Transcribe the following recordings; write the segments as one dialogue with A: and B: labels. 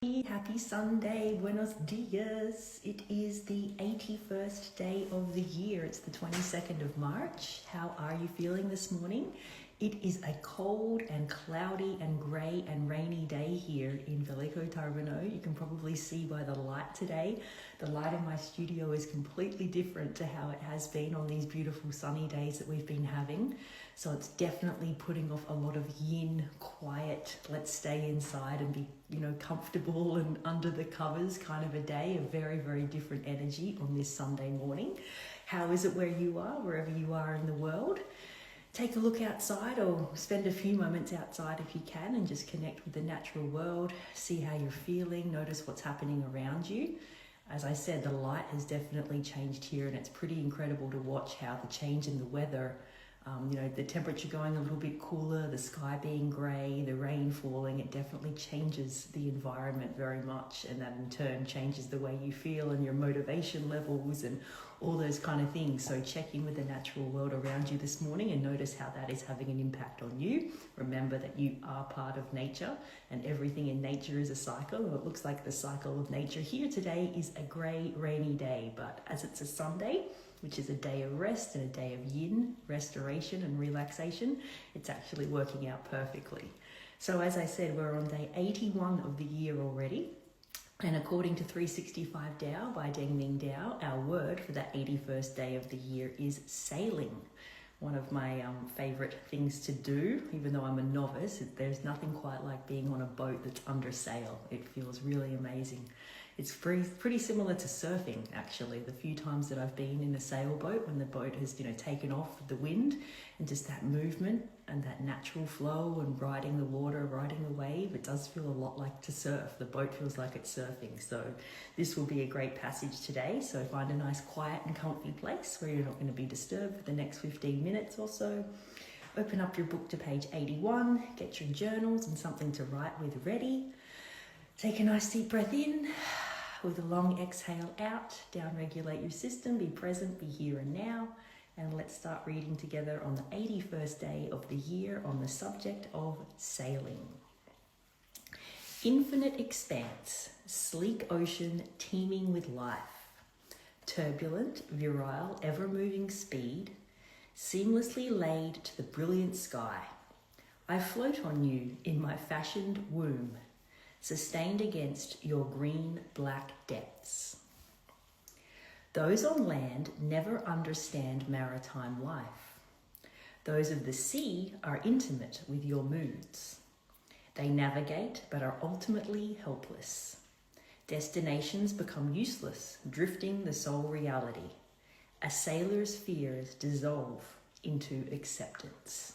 A: Happy Sunday, buenos dias. It is the 81st day of the year. It's the 22nd of March. How are you feeling this morning? It is a cold and cloudy and grey and rainy day here in Veliko Tarbano. You can probably see by the light today. The light in my studio is completely different to how it has been on these beautiful sunny days that we've been having. So it's definitely putting off a lot of yin, quiet, let's stay inside and be, comfortable and under the covers kind of a day. A very, very different energy on this Sunday morning. How is it where you are, wherever you are in the world? Take a look outside or spend a few moments outside if you can and just connect with the natural world. See how you're feeling. Notice what's happening around you. As I said, the light has definitely changed here and it's pretty incredible to watch how the change in the weather, the temperature going a little bit cooler, the sky being grey, the rain falling, it definitely changes the environment very much, and that in turn changes the way you feel and your motivation levels and all those kind of things. So check in with the natural world around you this morning and notice how that is having an impact on you. Remember that you are part of nature and everything in nature is a cycle. It looks like the cycle of nature here today is a grey, rainy day, but as it's a Sunday, which is a day of rest and a day of yin, restoration and relaxation, it's actually working out perfectly. So as I said, we're on day 81 of the year already. And according to 365 Tao by Deng Ming Tao, our word for the 81st day of the year is sailing. One of my favorite things to do, even though I'm a novice, there's nothing quite like being on a boat that's under sail. It feels really amazing. It's pretty similar to surfing, actually. The few times that I've been in a sailboat when the boat has, taken off with the wind, and just that movement and that natural flow and riding the water, riding the wave, it does feel a lot like to surf. The boat feels like it's surfing. So this will be a great passage today. So find a nice quiet and comfy place where you're not going to be disturbed for the next 15 minutes or so. Open up your book to page 81, get your journals and something to write with ready. Take a nice deep breath in. With a long exhale out, down-regulate your system, be present, be here and now, and let's start reading together on the 81st day of the year on the subject of sailing. Infinite expanse, sleek ocean teeming with life, turbulent, virile, ever-moving speed, seamlessly laid to the brilliant sky. I float on you in my fashioned womb, sustained against your green-black depths. Those on land never understand maritime life. Those of the sea are intimate with your moods. They navigate but are ultimately helpless. Destinations become useless, drifting the sole reality. A sailor's fears dissolve into acceptance.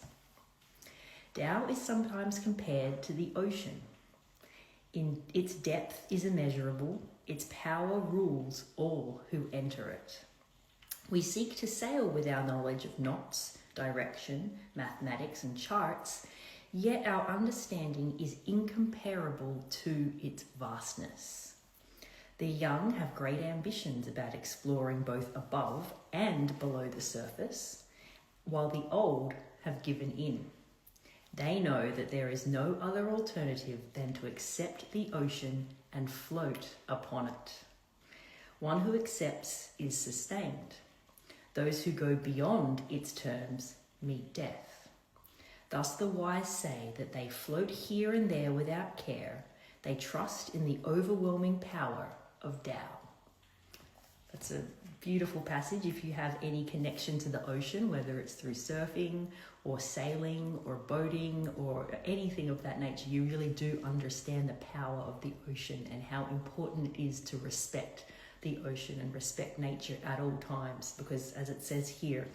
A: Tao is sometimes compared to the ocean. In its depth is immeasurable, its power rules all who enter it. We seek to sail with our knowledge of knots, direction, mathematics and charts, yet our understanding is incomparable to its vastness. The young have great ambitions about exploring both above and below the surface, while the old have given in. They know that there is no other alternative than to accept the ocean and float upon it. One who accepts is sustained. Those who go beyond its terms meet death. Thus the wise say that they float here and there without care. They trust in the overwhelming power of Tao. That's a beautiful passage. If you have any connection to the ocean, whether it's through surfing or sailing or boating or anything of that nature, you really do understand the power of the ocean and how important it is to respect the ocean and respect nature at all times. Because as it says here,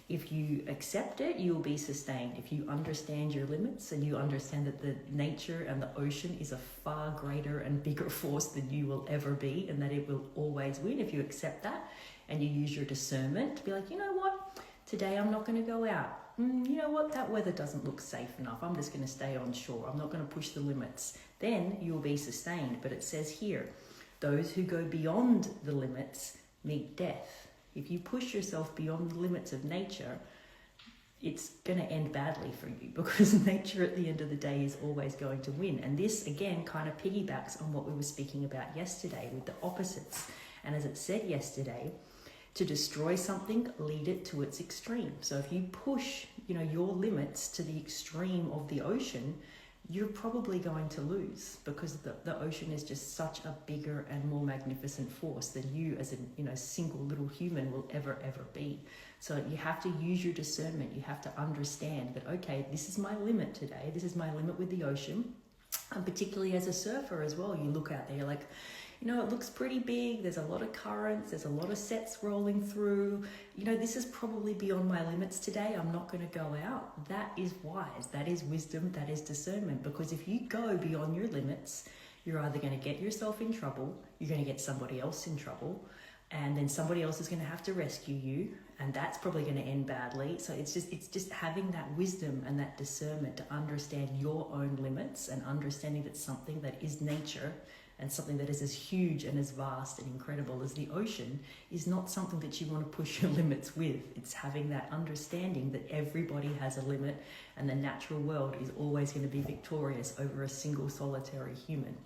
A: if you accept it, you will be sustained. If you understand your limits and you understand that the nature and the ocean is a far greater and bigger force than you will ever be, and that it will always win, if you accept that and you use your discernment to be like, you know what, today I'm not going to go out. You know what, that weather doesn't look safe enough. I'm just going to stay on shore. I'm not going to push the limits. Then you'll be sustained. But it says here, those who go beyond the limits meet death. If you push yourself beyond the limits of nature, it's going to end badly for you, because nature at the end of the day is always going to win. And this again kind of piggybacks on what we were speaking about yesterday with the opposites. And as it said yesterday, to destroy something, lead it to its extreme. So if you push, your limits to the extreme of the ocean, you're probably going to lose, because the ocean is just such a bigger and more magnificent force than you as a single little human will ever be. So you have to use your discernment. You have to understand that, okay, this is my limit today. This is my limit with the ocean. And particularly as a surfer as well, you look out there, you're like, it looks pretty big. There's a lot of currents. There's a lot of sets rolling through. This is probably beyond my limits today. I'm not going to go out. That is wise. That is wisdom. That is discernment. Because if you go beyond your limits, you're either going to get yourself in trouble, you're going to get somebody else in trouble, and then somebody else is going to have to rescue you, and that's probably going to end badly. So it's just having that wisdom and that discernment to understand your own limits, and understanding that something that is nature and something that is as huge and as vast and incredible as the ocean is not something that you want to push your limits with. It's having that understanding that everybody has a limit, and the natural world is always going to be victorious over a single solitary human.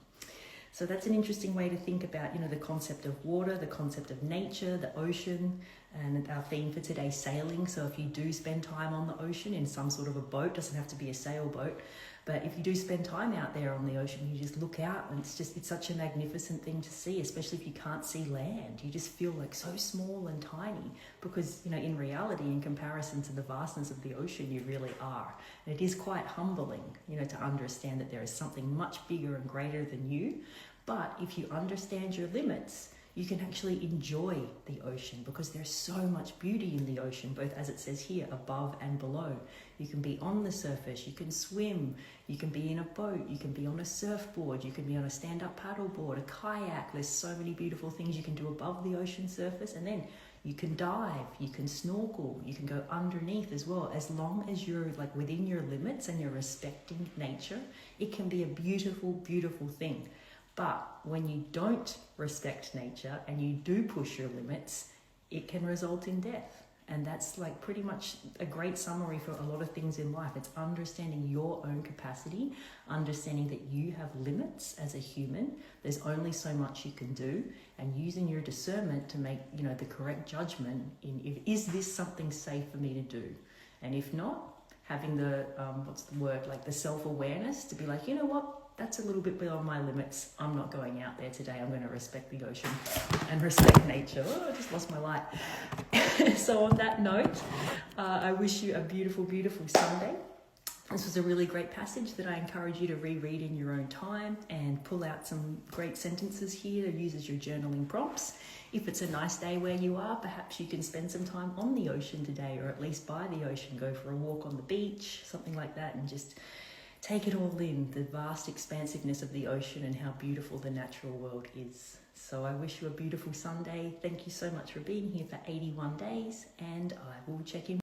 A: So that's an interesting way to think about, the concept of water, the concept of nature, the ocean, and our theme for today, sailing. So if you do spend time on the ocean in some sort of a boat, doesn't have to be a sailboat, but if you do spend time out there on the ocean, you just look out, and it's such a magnificent thing to see, especially if you can't see land. You just feel like so small and tiny, because, in reality, in comparison to the vastness of the ocean, you really are. And it is quite humbling, to understand that there is something much bigger and greater than you. But if you understand your limits, you can actually enjoy the ocean, because there's so much beauty in the ocean, both, as it says here, above and below. You can be on the surface, you can swim, you can be in a boat, you can be on a surfboard, you can be on a stand-up paddleboard, a kayak. There's so many beautiful things you can do above the ocean surface, and then you can dive, you can snorkel, you can go underneath as well. As long as you're within your limits and you're respecting nature, it can be a beautiful, beautiful thing. But when you don't respect nature and you do push your limits, it can result in death. And that's pretty much a great summary for a lot of things in life. It's understanding your own capacity, understanding that you have limits as a human. There's only so much you can do, and using your discernment to make, the correct judgment is this something safe for me to do? And if not, having the, the self-awareness to be like, you know what? That's a little bit beyond my limits. I'm not going out there today. I'm going to respect the ocean and respect nature. Oh, I just lost my light. So on that note, I wish you a beautiful, beautiful Sunday. This was a really great passage that I encourage you to reread in your own time, and pull out some great sentences here to use as your journaling prompts. If it's a nice day where you are, perhaps you can spend some time on the ocean today, or at least by the ocean. Go for a walk on the beach, something like that, and just take it all in, the vast expansiveness of the ocean and how beautiful the natural world is. So I wish you a beautiful Sunday. Thank you so much for being here for 81 days, and I will check in